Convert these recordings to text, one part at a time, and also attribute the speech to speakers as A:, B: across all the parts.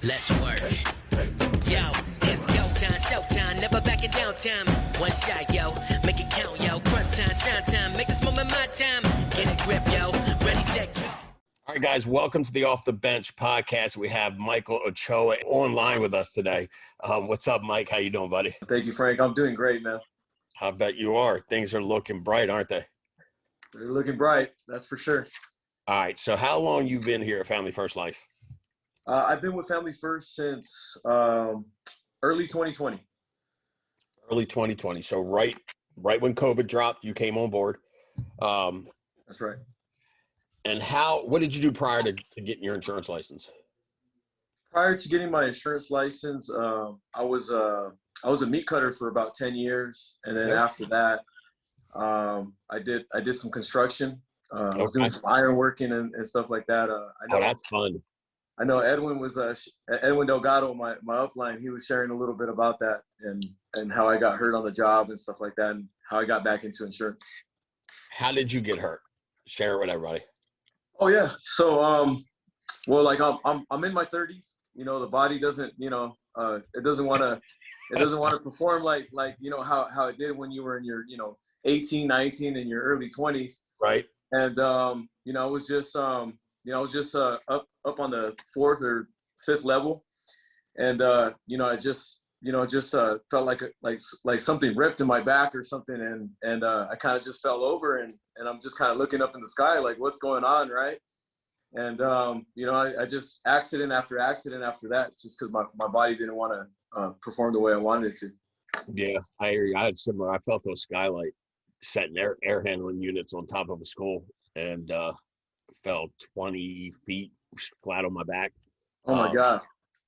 A: Let's work. Yo, it's go time, showtime, never backing down time. One shot, yo, make it count, yo. Crunch time, shine time, make this moment my time. Get a grip, yo. Ready, set, go.
B: All right, guys, welcome to the Off the Bench podcast. We have Michael Ochoa online with us today. What's up, Mike? How you doing, buddy?
C: Thank you, Frank. I'm doing great, man.
B: I bet you are. Things are looking bright, aren't they?
C: They're looking bright, that's for sure.
B: All right, so how long you been here at Family First Life?
C: I've been with Family First since early 2020.
B: Early 2020. So right when COVID dropped, you came on board.
C: That's right.
B: And what did you do prior to getting your insurance license?
C: Prior to getting my insurance license, I was a meat cutter for about 10 years, and then after that, I did some construction. I was doing some iron working and stuff like that. I know
B: that's fun.
C: I know Edwin Delgado, my upline. He was sharing a little bit about that and how I got hurt on the job and stuff like that, and how I got back into insurance.
B: How did you get hurt? Share it with everybody.
C: Oh yeah. So well, like I'm in my 30s. You know, the body doesn't, it doesn't want to perform like how it did when you were in your 18, 19, in your early 20s.
B: Right.
C: And I was just up on the 4th or 5th level, and I just felt like something ripped in my back or something, and I kind of just fell over, and I'm just kind of looking up in the sky like, what's going on, right? And I just accident after accident after that. It's just because my body didn't want to perform the way I wanted it to.
B: Yeah, I hear you. I had similar. I felt those skylight setting air handling units on top of a school, and fell 20 feet flat on my back.
C: Oh my God.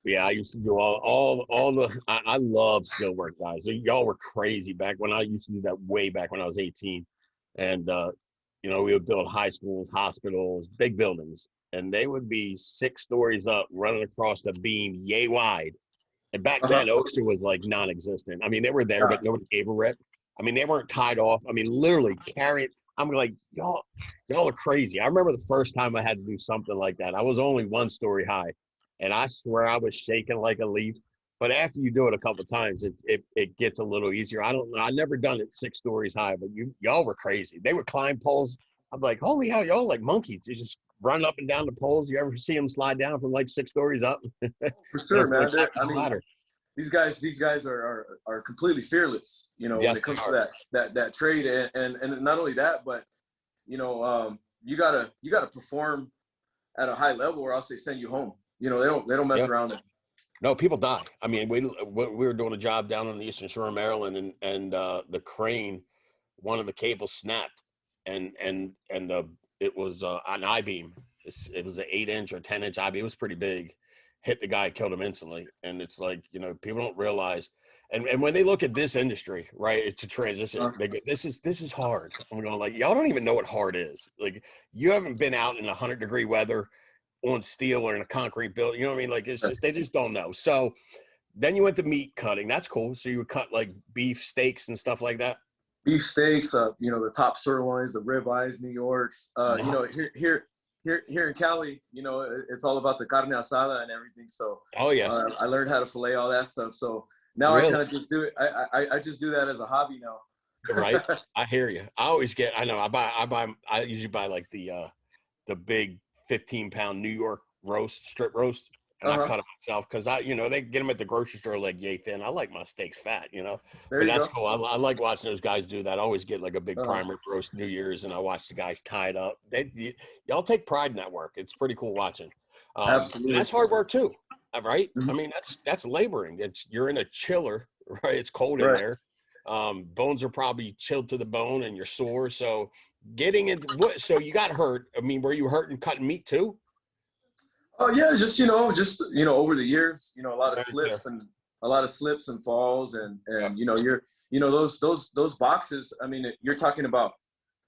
B: Yeah, I used to do all the. I love skill work, guys. Y'all were crazy back when I used to do that way back when I was 18, and we would build high schools, hospitals, big buildings, and they would be 6 stories up, running across the beam yay wide. And back then, OSHA was like non-existent. I mean, they were there, but nobody gave a rip. I mean, they weren't tied off. I mean, literally carrying. I'm like, y'all are crazy. I remember the first time I had to do something like that. I was only 1 story high, and I swear I was shaking like a leaf. But after you do it a couple of times, it gets a little easier. I never done it 6 stories high, but y'all were crazy. They would climb poles. I'm like, holy hell, y'all like monkeys. You just run up and down the poles. You ever see them slide down from like 6 stories up?
C: For sure, man.
B: Like
C: these guys are completely fearless, when it comes to that trade, and not only that, but you gotta perform at a high level, or else they send you home. They don't mess around.
B: No, people die. I mean, we were doing a job down on the Eastern Shore of Maryland, and the crane, one of the cables snapped, and it was an I-beam. It was an 8-inch or 10-inch I-beam. It was pretty big. Hit the guy, killed him instantly. And it's like, people don't realize. And when they look at this industry, right, it's to transition. They go, this is hard. I'm going like, y'all don't even know what hard is. Like, you haven't been out in 100-degree weather on steel or in a concrete building. You know what I mean? Like, it's just, they just don't know. So then you went to meat cutting. That's cool. So you would cut like beef steaks and stuff like that.
C: Beef steaks, the top sirloins, the ribeyes, New York's, Here in Cali, it's all about the carne asada and everything. So I learned how to fillet all that stuff. So now I kind of just do it. I just do that as a hobby now.
B: Right. I hear you. I usually buy like the big 15-pound New York strip roast. And I cut it myself because they get them at the grocery store like yay thin. I like my steaks fat, But that's cool. I like watching those guys do that. I always get like a big primer roast New Year's, and I watch the guys tie it up. Y'all take pride in that work. It's pretty cool watching.
C: Absolutely,
B: that's hard work too, right?
C: Mm-hmm.
B: I mean, that's laboring. You're in a chiller, right? It's cold in there. Bones are probably chilled to the bone, and you're sore. So getting into so you got hurt. I mean, were you hurt and cutting meat too?
C: Oh yeah, just over the years, a lot of slips and falls, and those boxes. I mean, you're talking about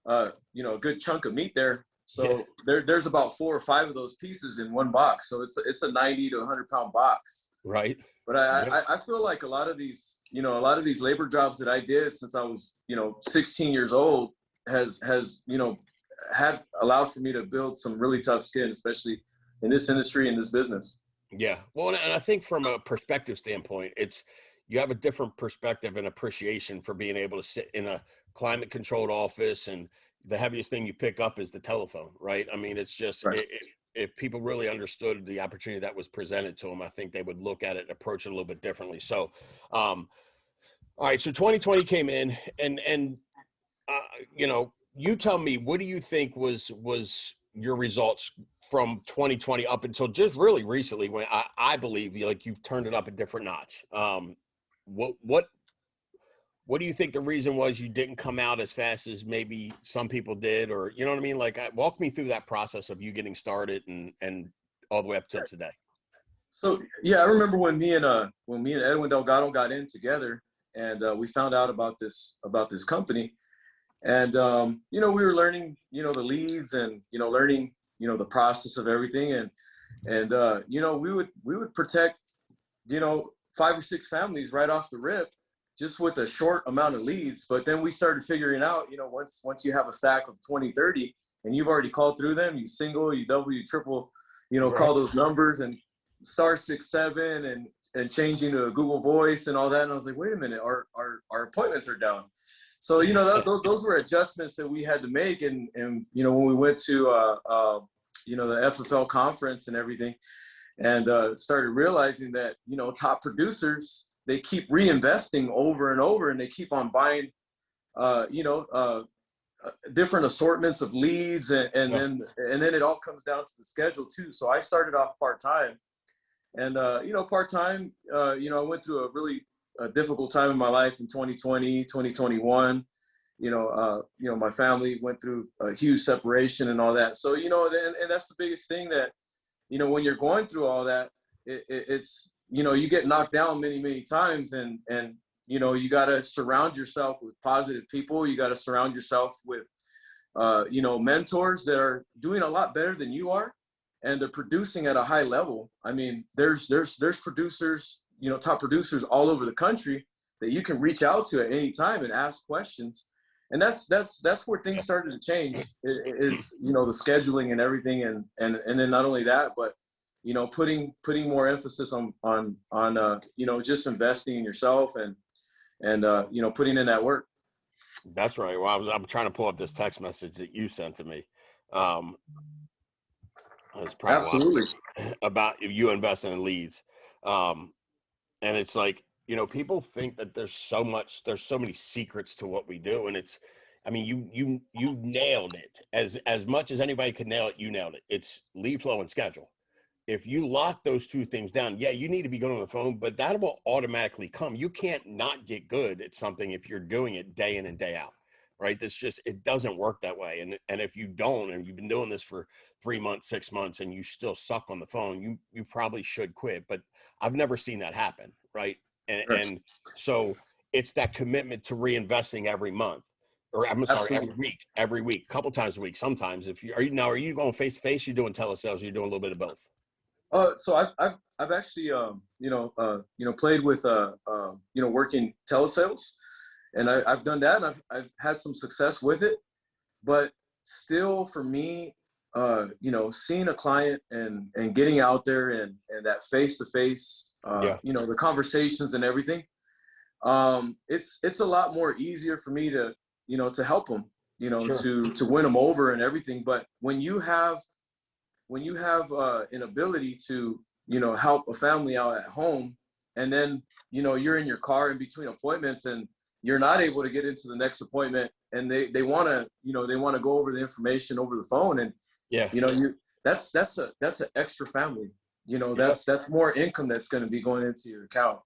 C: a good chunk of meat there. So there's about 4 or 5 of those pieces in one box. So it's a 90 to 100-pound box.
B: Right.
C: But I feel like a lot of these labor jobs that I did since I was 16 years old has had allowed for me to build some really tough skin, especially in this industry, in this business.
B: Yeah. Well, and I think from a perspective standpoint, you have a different perspective and appreciation for being able to sit in a climate controlled office, and the heaviest thing you pick up is the telephone, right? I mean, it's just,
C: Right.
B: if people really understood the opportunity that was presented to them, I think they would look at it and approach it a little bit differently. So, all right. So 2020 came in, and you tell me, what do you think was your results from 2020 up until just really recently, when I believe like you've turned it up a different notch. What what what do you think the reason was you didn't come out as fast as maybe some people did, or you know what I mean? Like, walk me through that process of you getting started and all the way up to today.
C: So yeah, I remember when me and Edwin Delgado got in together, and we found out about this company, and we were learning, the leads, and learning, the process of everything, and we would protect, 5 or 6 families right off the rip, just with a short amount of leads. But then we started figuring out, once you have a stack of 20, 30, and you've already called through them, you single, you double, you triple,
B: Right.
C: call those numbers and *67 and changing to a Google Voice and all that. And I was like, wait a minute, our appointments are down. So, those were adjustments that we had to make. And when we went to, the FFL conference and everything, and started realizing that, top producers, they keep reinvesting over and over, and they keep on buying, different assortments of leads. And then it all comes down to the schedule too. So I started off part-time, and, part-time, I went through a really difficult time in my life in 2020, 2021. My family went through a huge separation and all that. So, and that's the biggest thing, that, when you're going through all that, it's, you get knocked down many, many times, and you got to surround yourself with positive people. You got to surround yourself with, mentors that are doing a lot better than you are, and they're producing at a high level. I mean, there's producers, top producers all over the country that you can reach out to at any time and ask questions. And that's where things started to change, is, the scheduling and everything. And then not only that, but, putting more emphasis on just investing in yourself, and putting in that work.
B: That's right. Well, I'm trying to pull up this text message that you sent to me. It's probably
C: Absolutely.
B: about you investing in leads. And it's like, people think that there's so many secrets to what we do. And I mean, you nailed it. As much as anybody could nail it, you nailed it. It's lead flow and schedule. If you lock those two things down, yeah, you need to be good on the phone, but that will automatically come. You can't not get good at something if you're doing it day in and day out, right? It doesn't work that way. And if you don't, and you've been doing this for 3 months, 6 months, and you still suck on the phone, you probably should quit. But I've never seen that happen, right?
C: Sure.
B: And so it's that commitment to reinvesting every month, or I'm sorry,
C: Absolutely.
B: every week, a couple times a week. Sometimes are you going face to face? You're doing telesales. You're doing a little bit of both.
C: So I've actually played with working telesales, and I've done that, and I've had some success with it. But still, for me, seeing a client and getting out there, and that face to face, the conversations and everything, it's a lot more easier for me to help them,
B: Sure.
C: to win them over and everything. But when you have an ability to help a family out at home, and then you're in your car in between appointments, and you're not able to get into the next appointment, and they want to go over the information over the phone, and that's an extra family. That's more income that's going to be going into your account,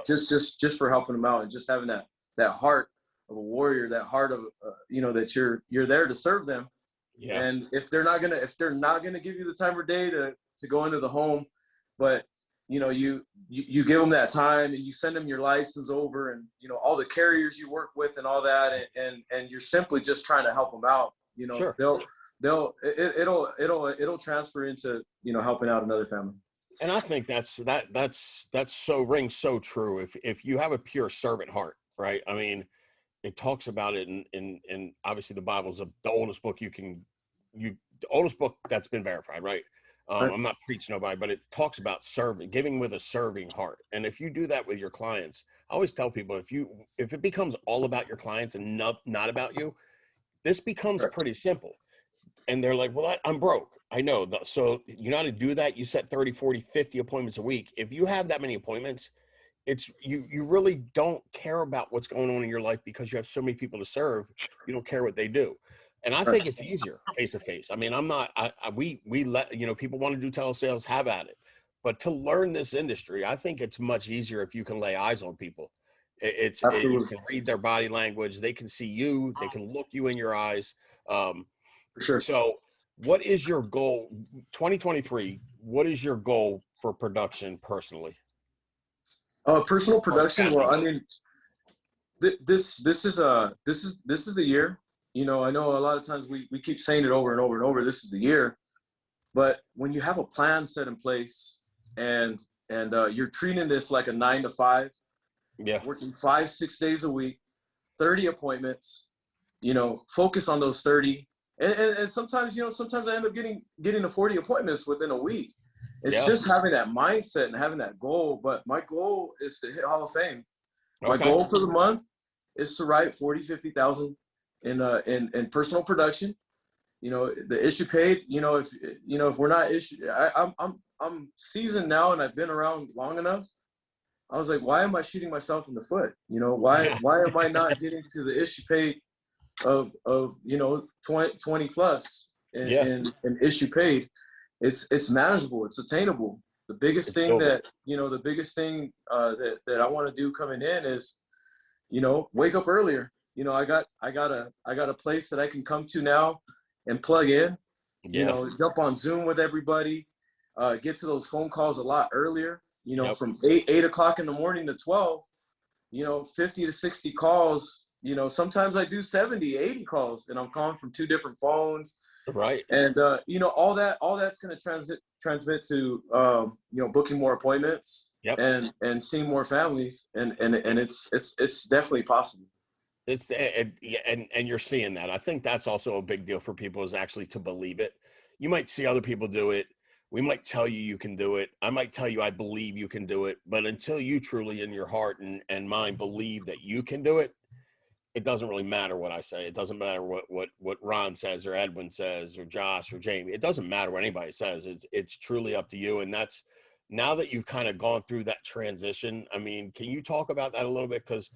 C: just for helping them out, and just having that heart of a warrior, that heart of that you're there to serve them.
B: Yeah.
C: And if they're not gonna give you the time of day to go into the home, but you give them that time, and you send them your license over, and all the carriers you work with and all that, and you're simply just trying to help them out.
B: Sure.
C: It'll transfer into helping out another family.
B: And I think that's so rings so true. If you have a pure servant heart, right? I mean, it talks about it in obviously the Bible's the oldest book the oldest book that's been verified, right?
C: Right.
B: I'm not preaching nobody, but it talks about serving, giving with a serving heart. And if you do that with your clients, I always tell people, if it becomes all about your clients and not about you, this becomes
C: Right.
B: pretty simple. And they're like, well, I'm broke. I know. So you know how to do that? You set 30, 40, 50 appointments a week. If you have that many appointments, it's you really don't care about what's going on in your life because you have so many people to serve. You don't care what they do. And I think it's easier face to face. I mean, we let, people want to do telesales, have at it. But to learn this industry, I think it's much easier if you can lay eyes on people. You
C: Absolutely.
B: can read their body language. They can see you. They can look you in your eyes.
C: For sure.
B: So what is your goal, 2023, what is your goal for production personally?
C: Personal production. Well, I mean, this is the year. I know a lot of times we keep saying it over and over and over. This is the year, but when you have a plan set in place and you're treating this like a 9 to 5,
B: Yeah,
C: working 5-6 days a week, 30 appointments. Focus on those 30, and sometimes sometimes I end up getting to 40 appointments within a week. It's
B: yeah.
C: just having that mindset and having that goal. But my goal is to hit Hall of Fame. My
B: Okay.
C: goal for the month is to write 40-50,000 in personal production. The issue paid. If we're not issued, I'm seasoned now and I've been around long enough. I was like, why am I shooting myself in the foot? Why am I not getting to the issue paid of 20 plus in issue paid? It's manageable, it's attainable. The biggest thing that I want to do coming in is wake up earlier. I got a place that I can come to now and plug in, jump on Zoom with everybody, get to those phone calls a lot earlier, from 8 o'clock in the morning to 12, 50 to 60 calls. Sometimes I do 70, 80 calls and I'm calling from 2 different phones.
B: Right.
C: And, all that's going to transmit to, booking more appointments and seeing more families. And it's definitely possible.
B: And you're seeing that. I think that's also a big deal for people, is actually to believe it. You might see other people do it. We might tell you can do it. I might tell you I believe you can do it. But until you truly in your heart and mind believe that you can do it, it doesn't really matter what I say. It doesn't matter what Ron says or Edwin says or Josh or Jamie. It doesn't matter what anybody says. It's truly up to you. And that's, now that you've kind of gone through that transition, I mean, can you talk about that a little bit? Because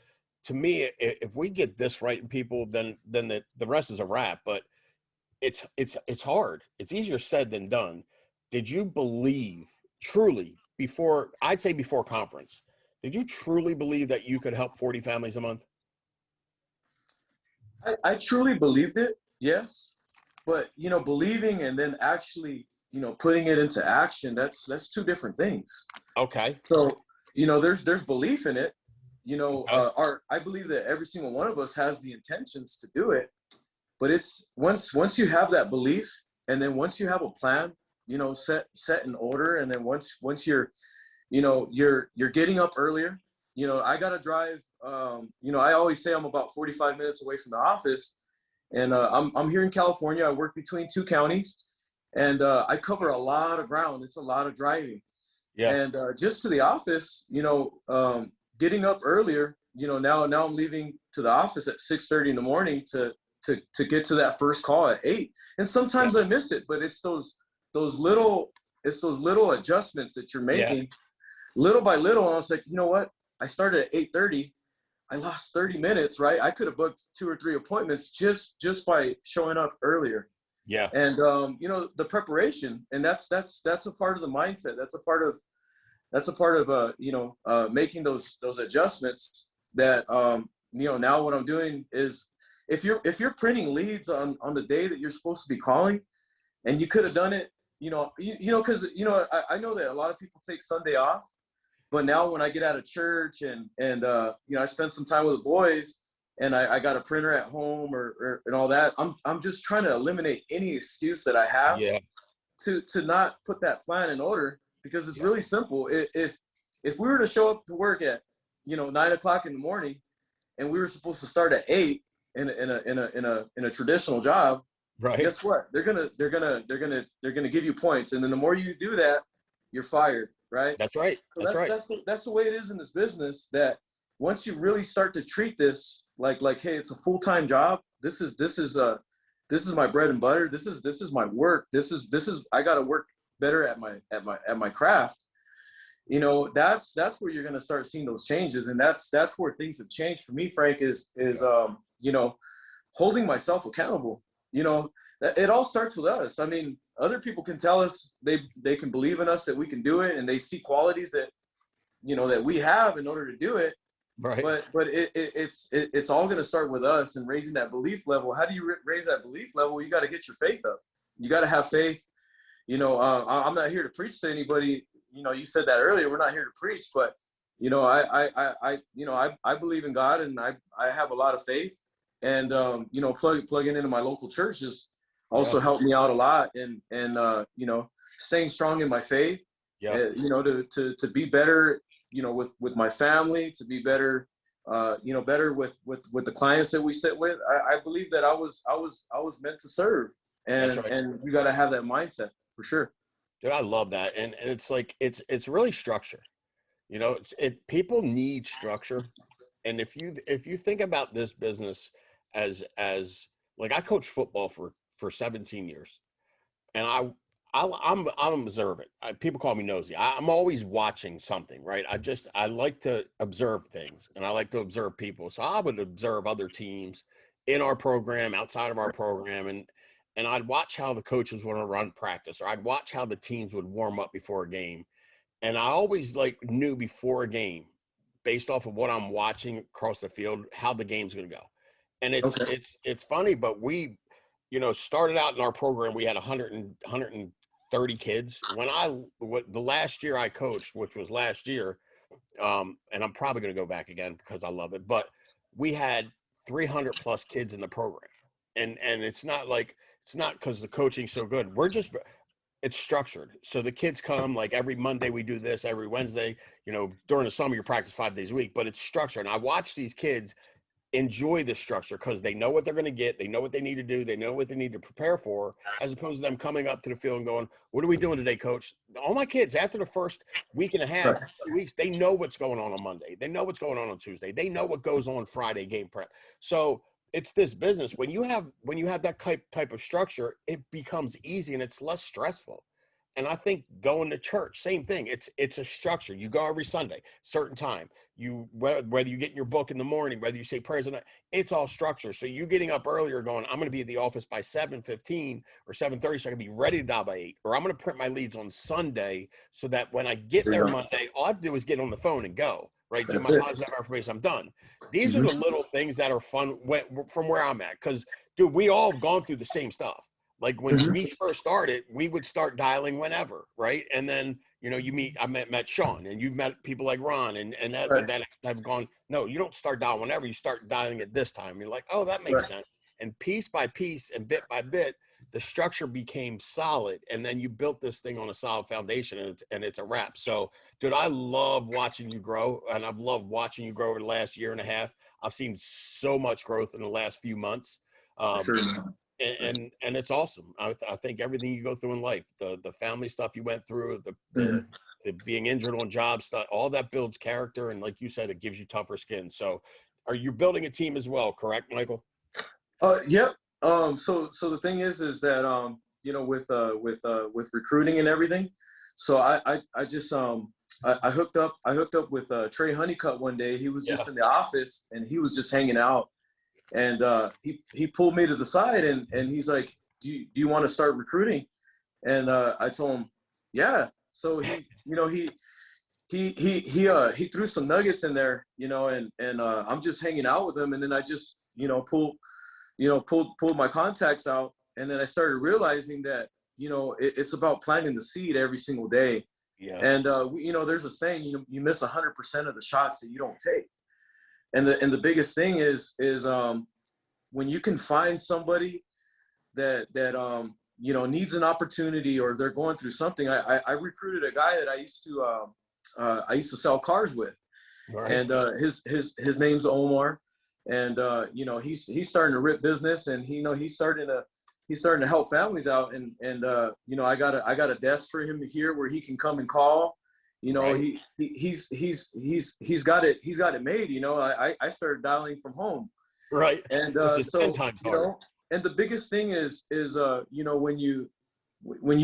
B: to me, if we get this right in people, then the rest is a wrap. But it's hard. It's easier said than done. Did you believe truly before conference, did you truly believe that you could help 40 families a month?
C: I truly believed it, yes. But, believing and then actually, putting it into action, that's 2 different things.
B: Okay.
C: So, there's belief in it. I believe that every single one of us has the intentions to do it. But it's once you have that belief, and then once you have a plan, set in order, and then once you're getting up earlier. I got to drive, I always say I'm about 45 minutes away from the office, and I'm here in California. I work between 2 counties, and I cover a lot of ground. It's a lot of driving. Yeah. And just to the office, getting up earlier, now I'm leaving to the office at 6:30 in the morning to get to that first call at 8. And sometimes I miss it, but it's those little adjustments that you're making little by little. And I was like, you know what? I started at 8:30. I lost 30 minutes, right? I could have booked 2 or 3 appointments just by showing up earlier. Yeah. And the preparation, and that's a part of the mindset. That's a part of making those adjustments that now what I'm doing is, if you're printing leads on the day that you're supposed to be calling, and you could have done it, because I know that a lot of people take Sunday off. But now when I get out of church and I spend some time with the boys, and I got a printer at home or and all that, I'm just trying to eliminate any excuse that I have to not put that plan in order, because it's really simple. If we were to show up to work at 9 o'clock in the morning, and we were supposed to start at 8 in a traditional job,
B: Right.
C: guess what? They're gonna give you points, and then the more you do that, you're fired, right?
B: That's right.
C: So
B: That's right.
C: that's the way it is in this business. That once you really start to treat this like, hey, it's a full-time job. This is my bread and butter. This is my work. This is I got to work better at my craft. You know, that's where you're gonna start seeing those changes, and that's where things have changed for me, Frank. Is you know, holding myself accountable. You know, it all starts with us. I mean, other people can tell us they can believe in us, that we can do it, and they see qualities that, you know, that we have in order to do it.
B: Right.
C: But it's all going to start with us and raising that belief level. How do you raise that belief level? You got to get your faith up. You got to have faith. You know, I'm not here to preach to anybody. You know, you said that earlier. We're not here to preach, but you know, I believe in God, and I have a lot of faith. And you know, plugging into my local church has also helped me out a lot, and you know, staying strong in my faith. Yeah. You know, to be better, you know, with my family, to be better, you know, better with the clients that we sit with. I believe that I was meant to serve, and
B: right.
C: and you got to have that mindset for sure.
B: Dude, I love that, and it's like it's really structure. You know, people need structure, and if you think about this business as like, I coached football for 17 years, and I'm observant. People call me nosy. I'm always watching something, right? I like to observe things, and I like to observe people. So I would observe other teams in our program, outside of our program, and I'd watch how the coaches would run practice, or I'd watch how the teams would warm up before a game. And I always knew before a game, based off of what I'm watching across the field, how the game's going to go. And it's funny, but we, you know, started out in our program, we had 130 kids. The last year I coached, which was last year, and I'm probably going to go back again because I love it, but we had 300 plus kids in the program. And it's not because the coaching's so good. It's structured. So the kids come, like, every Monday we do this, every Wednesday, you know, during the summer you practice 5 days a week, but it's structured. And I watch these kids enjoy the structure because they know what they're going to get. They know what they need to do. They know what they need to prepare for, as opposed to them coming up to the field and going, what are we doing today, coach? All my kids, after the first week and a half, 2 weeks, they know what's going on Monday. They know what's going on Tuesday. They know what goes on Friday, game prep. So it's this business. When you have that type of structure, it becomes easy and it's less stressful. And I think going to church, same thing. It's a structure. You go every Sunday, certain time. Whether you get in your book in the morning, whether you say prayers at night, it's all structure. So you getting up earlier, going, I'm going to be at the office by 7:15 or 7:30, so I can be ready to dial by 8. Or I'm going to print my leads on Sunday, so that when I get there Monday, all I have to do is get on the phone and go. Right, do my positive affirmation, I'm done. These are the little things that are fun from where I'm at, because, dude, we all have gone through the same stuff. Like, when we first started, we would start dialing whenever, right? And then, you know, I met Sean, and you've met people like Ron and that have gone, no, you don't start dialing whenever, you start dialing at this time. You're like, oh, that makes sense. And piece by piece and bit by bit, the structure became solid, and then you built this thing on a solid foundation, and it's a wrap. So, dude, I love watching you grow, and I've loved watching you grow over the last year and a half. I've seen so much growth in the last few months. And it's awesome. I think everything you go through in life, the family stuff you went through, the being injured on job stuff, all that builds character. And like you said, it gives you tougher skin. So are you building a team as well, correct, Michael?
C: Yep. So the thing is that, you know, with recruiting and everything. So I just, I hooked up with Trey Honeycutt one day. He was just in the office, and he was just hanging out. And he pulled me to the side, and he's like, do you want to start recruiting? And I told him, yeah. So he, you know, he threw some nuggets in there, you know, and I'm just hanging out with him, and then I just, you know, pulled my contacts out, and then I started realizing that, you know, it's about planting the seed every single day. Yeah. And you know, there's a saying, you miss 100% of the shots that you don't take. And the biggest thing is when you can find somebody that you know, needs an opportunity, or they're going through something. I recruited a guy that I used to sell cars with, and his name's Omar, and you know, he's starting to rip business, and he's starting he's starting to help families out, and you know, I got a desk for him here where he can come and call. You know,
B: Right.
C: he's got it made. You know, I started dialing from home,
B: Right.
C: and
B: Which is 10
C: so,
B: times
C: you
B: harder.
C: know, and the biggest thing is you know, when you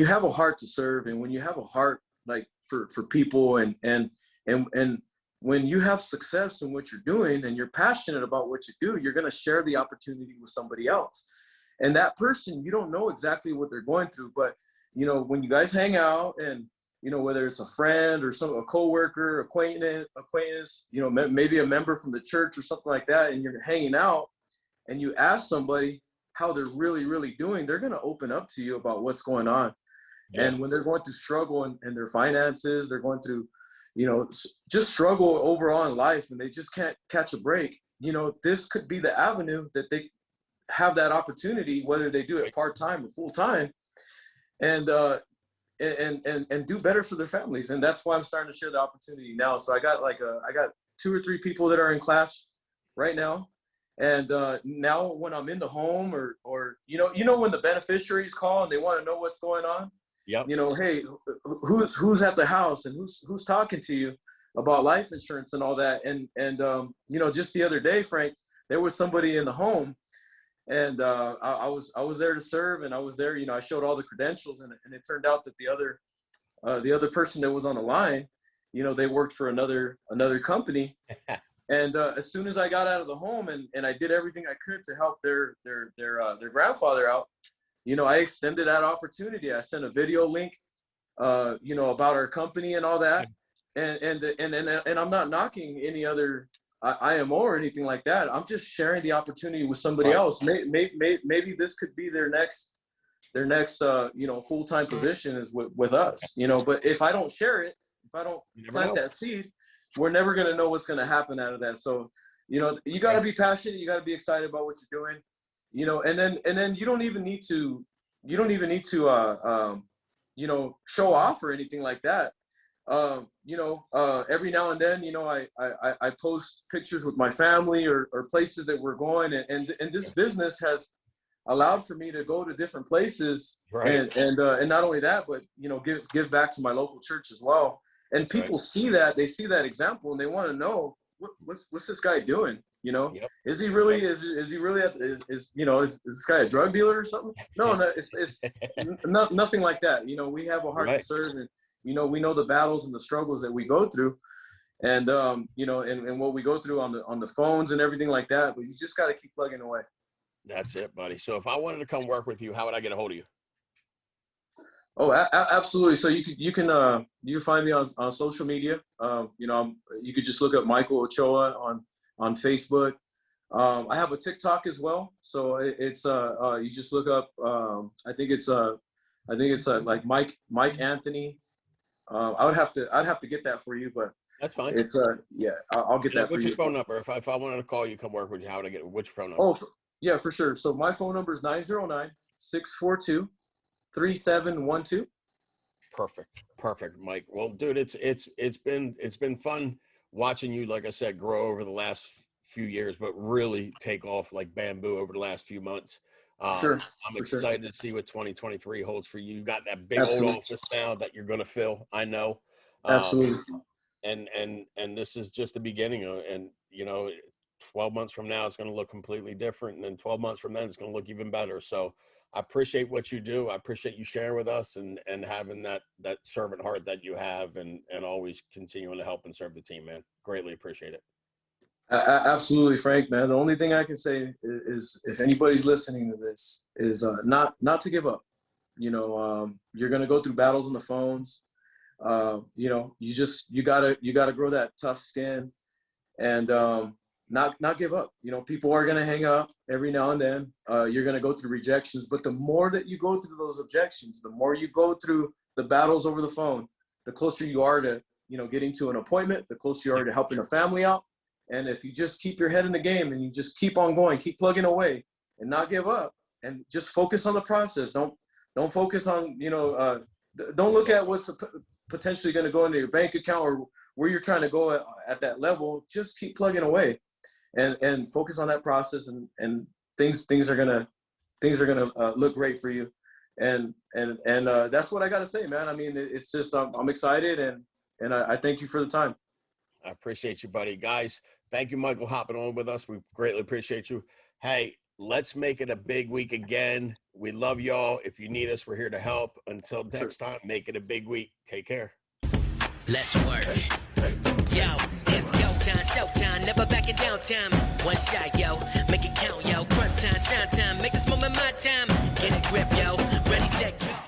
C: have a heart to serve, and when you have a heart like for people, and when you have success in what you're doing and you're passionate about what you do, you're going to share the opportunity with somebody else. And that person, you don't know exactly what they're going through, but you know, when you guys hang out, and you know, whether it's a friend or a coworker, acquaintance, you know, maybe a member from the church or something like that, and you're hanging out, and you ask somebody how they're really doing, they're going to open up to you about what's going on.
B: Yeah.
C: And when they're going through struggle in their finances, they're going through, you know, just struggle overall in life, and they just can't catch a break. You know, this could be the avenue that they have that opportunity, whether they do it part-time or full-time, and do better for their families. And that's why I'm starting to share the opportunity now. So I got 2 or 3 people that are in class right now. And now when I'm in the home, or you know when the beneficiaries call and they want to know what's going on,
B: Yep.
C: you know, hey, who's at the house, and who's talking to you about life insurance and all that. And you know, just the other day, Frank, there was somebody in the home, and I was there to serve, and I was there, you know, I showed all the credentials, and it turned out that the other person that was on the line, you know, they worked for another company. And as soon as I got out of the home, and I did everything I could to help their grandfather out, you know, I extended that opportunity. I sent a video link, you know, about our company and all that. And I'm not knocking any other IMO or anything like that. I'm just sharing the opportunity with somebody else. Maybe this could be their next you know, full-time position is with us, you know. But if I don't share it, if I don't plant that seed, we're never going to know what's going to happen out of that. So, you know, you got to be passionate. You got to be excited about what you're doing, you know, and then you don't even need to, you know, show off or anything like that. You know, every now and then, you know, I post pictures with my family, or places that we're going, and this business has allowed for me to go to different places,
B: Right.
C: and not only that, but you know, give back to my local church as well. And
B: That's
C: people see that, they see that example, and they want to know what's this guy doing? You know,
B: Yep.
C: is he really is he really you know, is this guy a drug dealer or something? No, it's nothing like that. You know, we have a heart to serve, and you know, we know the battles and the struggles that we go through, and you know, and what we go through on the phones and everything like that. But you just got to keep plugging away.
B: That's it, buddy. So if I wanted to come work with you, how would I get a hold of you?
C: Oh, absolutely. So you can find me on social media. You know, you could just look up Michael Ochoa on Facebook. I have a TikTok as well. So it's you just look up. I think it's like Mike Anthony. I'd have to get that for you, but
B: that's fine.
C: It's yeah, I'll get that for you.
B: What's your phone number? If I wanted to call you, come work with you, how would I get? What's your phone number?
C: Oh, yeah, for sure. So my phone number is 909-642-3712.
B: Perfect, Mike. Well, dude, it's been fun watching you, like I said, grow over the last few years, but really take off like bamboo over the last few months.
C: Sure.
B: I'm excited to see what 2023 holds for you. You got that big
C: Absolutely.
B: old office now that you're going to fill. I know.
C: Absolutely.
B: And this is just the beginning and you know, 12 months from now, it's going to look completely different. And then 12 months from then, it's going to look even better. So I appreciate what you do. I appreciate you sharing with us and having that servant heart that you have and always continuing to help and serve the team, man. Greatly appreciate it.
C: Absolutely, Frank, man. The only thing I can say is if anybody's listening to this is not to give up. You know, you're going to go through battles on the phones. You know, you gotta grow that tough skin and not give up. You know, people are going to hang up every now and then. You're going to go through rejections, but the more that you go through those objections, the more you go through the battles over the phone, the closer you are to, you know, getting to an appointment, the closer you are to helping a family out. And if you just keep your head in the game and you just keep on going, keep plugging away and not give up and just focus on the process. Don't focus on, you know, don't look at what's potentially going to go into your bank account or where you're trying to go at that level. Just keep plugging away and focus on that process and things are going to things are gonna look great for you. And that's what I got to say, man. I mean, it's just I'm excited, and I thank you for the time.
B: I appreciate you, buddy. Guys, thank you, Michael, hopping on with us. We greatly appreciate you. Hey, let's make it a big week again. We love y'all. If you need us, we're here to help. Until next time, make it a big week. Take care.
A: Let's work. Yo, it's go time, showtime, never backing down time. One shot, yo, make it count, yo. Crunch time, shine time, make this moment my time. Get a grip, yo. Ready, set, go.